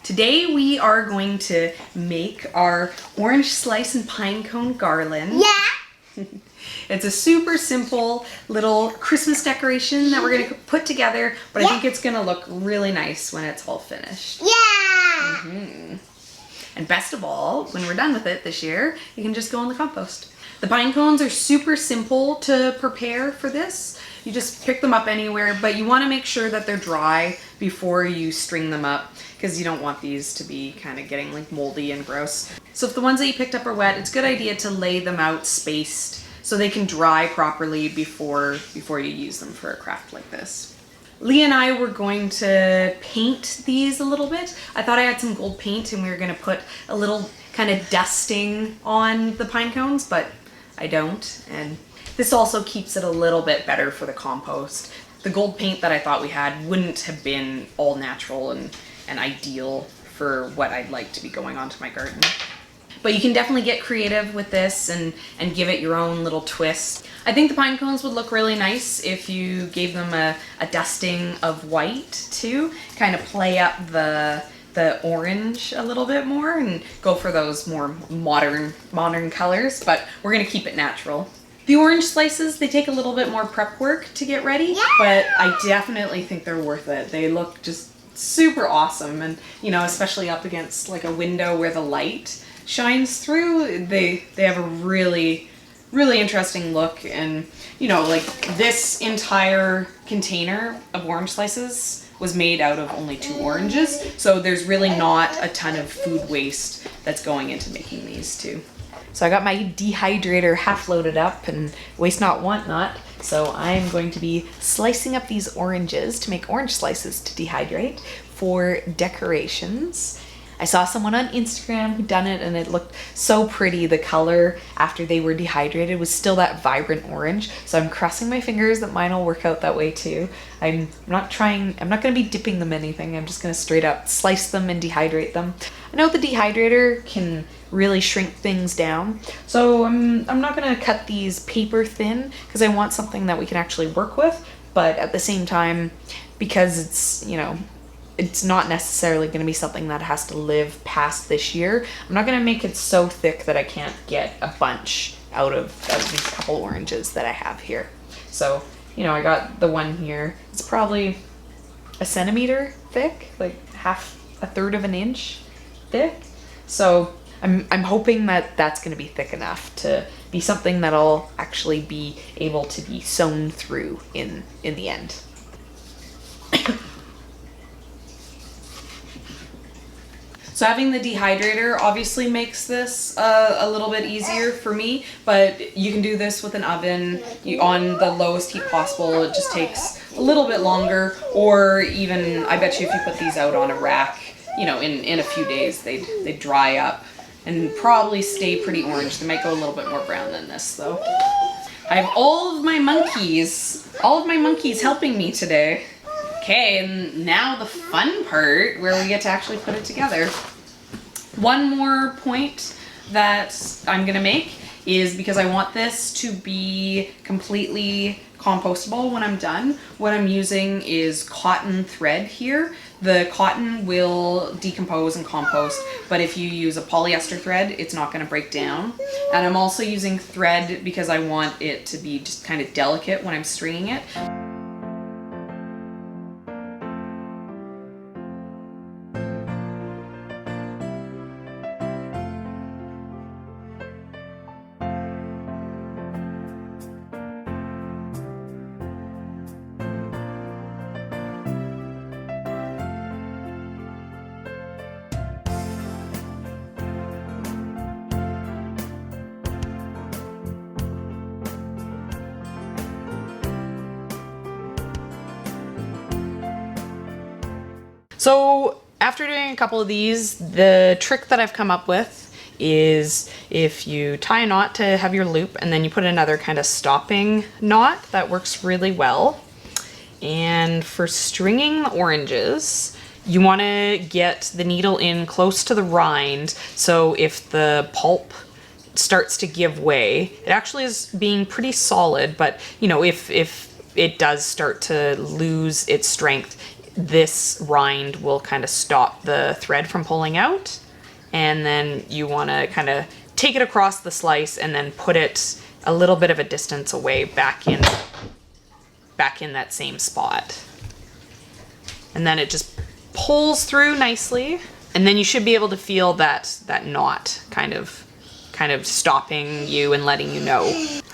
Today we are going to make our orange slice and pine cone garland. Yeah. It's a super simple little Christmas decoration that we're going to put together, but I think it's going to look really nice when it's all finished. Yeah. And best of all, when we're done with it this year, you can just go in the compost. The pine cones are super simple to prepare for this. You just pick them up anywhere, but you want to make sure that they're dry before you string them up, because you don't want these to be kind of getting like moldy and gross. So if the ones that you picked up are wet, it's a good idea to lay them out spaced so they can dry properly before you use them for a craft like this. Lee and I were going to paint these a little bit. I thought I had some gold paint and we were going to put a little kind of dusting on the pine cones, but I don't. And this also keeps it a little bit better for the compost. The gold paint that I thought we had wouldn't have been all natural and ideal for what I'd like to be going onto my garden. But you can definitely get creative with this and give it your own little twist. I think the pine cones would look really nice if you gave them a dusting of white too. Kind of play up the orange a little bit more and go for those more modern colors, but we're gonna keep it natural. The orange slices, they take a little bit more prep work to get ready, but I definitely think they're worth it. They look just super awesome, and you know, especially up against like a window where the light shines through, they have a really interesting look. And you know, like this entire container of orange slices was made out of only 2 oranges, so there's really not a ton of food waste that's going into making these two. So I got my dehydrator half loaded up, and waste not, want not. So I'm going to be slicing up these oranges to make orange slices to dehydrate for decorations. I saw someone on Instagram who done it and it looked so pretty. The color after they were dehydrated was still that vibrant orange. So I'm crossing my fingers that mine will work out that way too. I'm not going to be dipping them in anything. I'm just going to straight up slice them and dehydrate them. I know the dehydrator can really shrink things down, so I'm not going to cut these paper thin because I want something that we can actually work with, but at the same time, because it's, you know, it's not necessarily going to be something that has to live past this year, I'm not going to make it so thick that I can't get a bunch out of these couple oranges that I have here. So, you know, I got the one here. It's probably a centimeter thick, like a third of an inch thick. So I'm hoping that that's going to be thick enough to be something that I'll actually be able to be sewn through in the end. So having the dehydrator obviously makes this a little bit easier for me, but you can do this with an oven on the lowest heat possible. It just takes a little bit longer, or even, I bet you if you put these out on a rack, you know, in a few days, they'd dry up and probably stay pretty orange. They might go a little bit more brown than this though. I have all of my monkeys helping me today. Okay, and now the fun part where we get to actually put it together. One more point that I'm gonna make is, because I want this to be completely compostable when I'm done, what I'm using is cotton thread here. The cotton will decompose and compost, but if you use a polyester thread, it's not going to break down. And I'm also using thread because I want it to be just kind of delicate when I'm stringing it. So after doing a couple of these, the trick that I've come up with is if you tie a knot to have your loop and then you put another kind of stopping knot, that works really well. And for stringing the oranges, you want to get the needle in close to the rind, so if the pulp starts to give way, it actually is being pretty solid, but you know, if it does start to lose its strength, this rind will kind of stop the thread from pulling out. And then you want to kind of take it across the slice and then put it a little bit of a distance away back in that same spot. And then it just pulls through nicely. And then you should be able to feel that knot kind of stopping you and letting you know.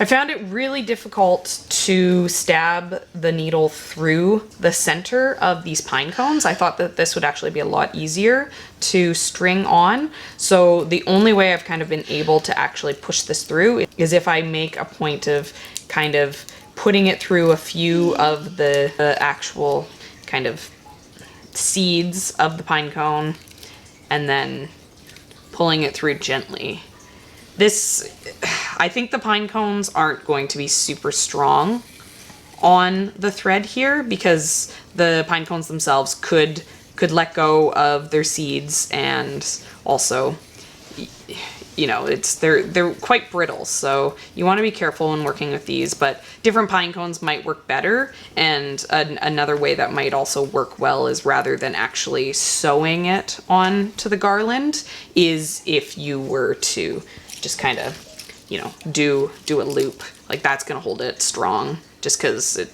I found it really difficult to stab the needle through the center of these pine cones. I thought that this would actually be a lot easier to string on. So the only way I've kind of been able to actually push this through is if I make a point of kind of putting it through a few of the actual kind of seeds of the pine cone and then pulling it through gently. I think the pine cones aren't going to be super strong on the thread here because the pine cones themselves could let go of their seeds, and also, you know, they're quite brittle, so you want to be careful when working with these, but different pine cones might work better, and another way that might also work well is rather than actually sewing it on to the garland is if you were to just kind of, you know, do a loop. Like that's gonna hold it strong just because it,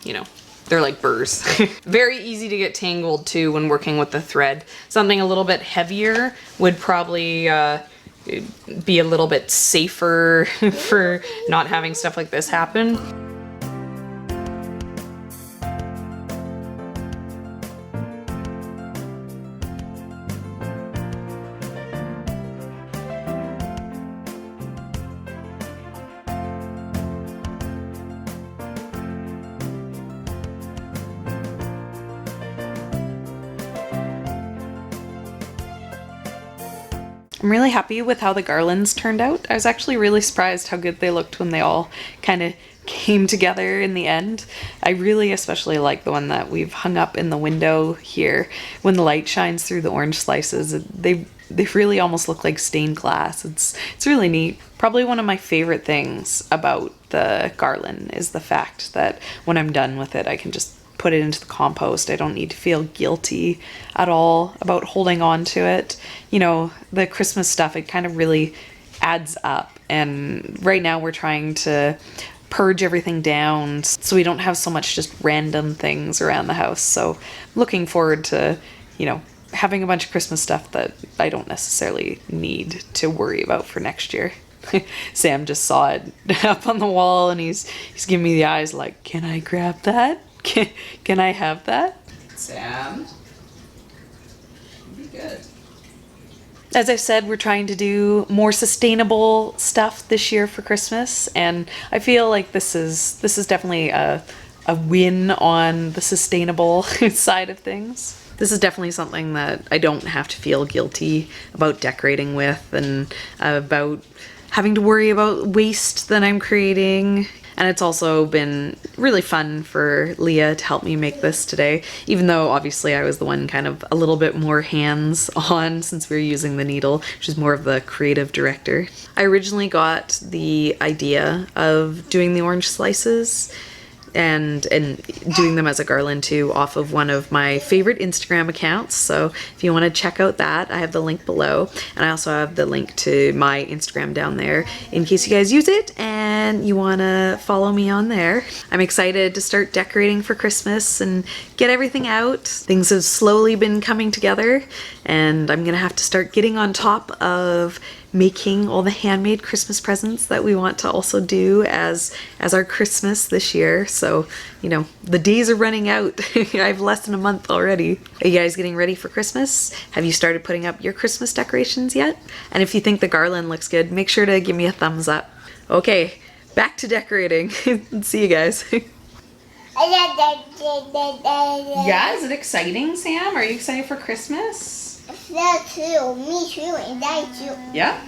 you know, they're like burrs. Very easy to get tangled too when working with the thread. Something a little bit heavier would probably be a little bit safer for not having stuff like this happen. I'm really happy with how the garlands turned out. I was actually really surprised how good they looked when they all kind of came together in the end. I really especially like the one that we've hung up in the window here. When the light shines through the orange slices, they really almost look like stained glass. It's really neat. Probably one of my favorite things about the garland is the fact that when I'm done with it, I can just put it into the compost. I don't need to feel guilty at all about holding on to it. You know, the Christmas stuff, it kind of really adds up. And right now we're trying to purge everything down so we don't have so much just random things around the house. So looking forward to, you know, having a bunch of Christmas stuff that I don't necessarily need to worry about for next year. Sam just saw it up on the wall and he's giving me the eyes like, can I grab that? Can I have that? Sam, be good. As I've said, we're trying to do more sustainable stuff this year for Christmas, and I feel like this is definitely a win on the sustainable side of things. This is definitely something that I don't have to feel guilty about decorating with, and about having to worry about waste that I'm creating. And it's also been really fun for Leah to help me make this today, even though obviously I was the one kind of a little bit more hands-on since we were using the needle. She's more of the creative director. I originally got the idea of doing the orange slices and doing them as a garland too off of one of my favorite Instagram accounts. So if you want to check out that, I have the link below, and I also have the link to my Instagram down there in case you guys use it and you want to follow me on there. I'm excited to start decorating for Christmas and get everything out. Things have slowly been coming together, and I'm gonna have to start getting on top of making all the handmade Christmas presents that we want to also do as our Christmas this year. So, you know, the days are running out. I have less than a month already. Are you guys getting ready for Christmas? Have you started putting up your Christmas decorations yet? And if you think the garland looks good, make sure to give me a thumbs up. Okay, back to decorating. See you guys. Yeah, is it exciting, Sam? Are you excited for Christmas? Yeah?